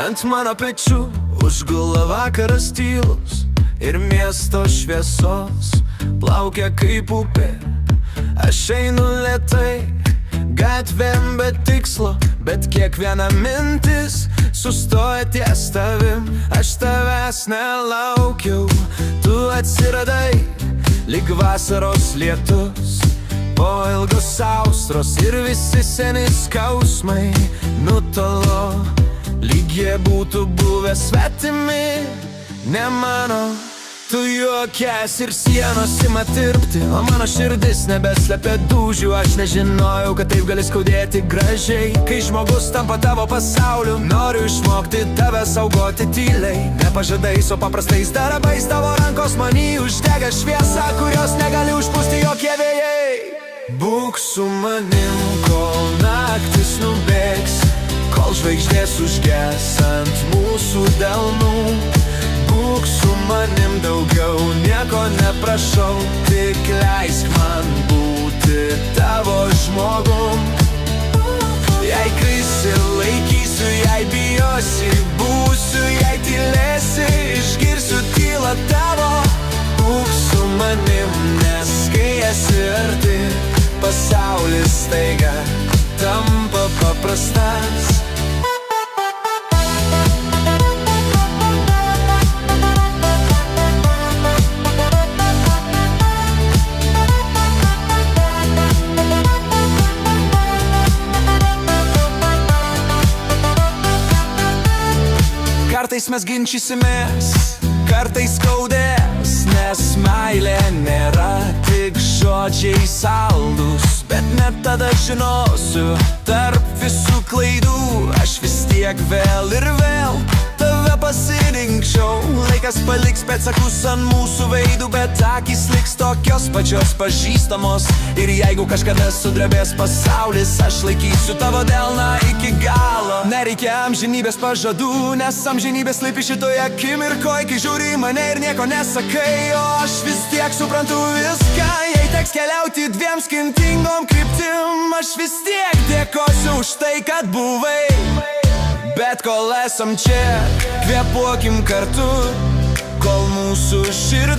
Ant mano pečių užgula vakaras tylus ir miesto šviesos plaukia kaip upė. Aš einu lėtai gatvėm be tikslo, bet kiekviena mintis sustoja ties tavim. Aš tavęs nelaukiau, tu atsiradai lyg vasaros lietus po ilgos austros ir visi seni skausmai nutolo, lyg jie būtų buvę svetimi, ne mano. Tu juokies ir sienos ima tirpti, o mano širdis nebeslepia dūžių. Aš nežinojau, kad taip gali skaudėti gražiai, kai žmogus tampa tavo pasauliu. Noriu išmokti tave saugoti tyliai, ne pažadais, o paprastais darbais. Tavo rankos many uždega šviesą, kurios negali užpūsti jokie vėjai. Būk su manim, kol naktis nubėgs, kol žvaigždės užges ant mūsų delnų. Būk su manim, daugiau nieko neprašau, tik leisk man būti tavo žmogum. Jei krisi, laikysiu, jei bijosi, būsiu, jei tylėsi, išgirsiu tylą tavo. Būk su manim, nes kai esi arti, pasaulis staiga tampa paprastas. Kartais mes ginčysimės, kartais skaudės, nes meilė nėra tik žodžiai saldus. Bet net tada žinosiu, tarp visų klaidų aš vis tiek vėl ir vėl tave pasirinkčiau. Laikas paliks pėdsakus ant mūsų veidų, bet akys liks tokios pačios pažįstamos. Ir jeigu kažkada sudrebės pasaulis, aš laikysiu tavo delną iki galo. Nereikia amžinybės pažadų, nes amžinybės slypi šitoje akimirkoje, kai žiūri į mane ir nieko nesakai. O aš vis tiek suprantu viską, jei teks keliauti dviem skirtingom kryptim, aš vis tiek dėkosiu už tai, kad buvai. Bet kol esam čia, kvėpuokim kartu, kol mūsų širdis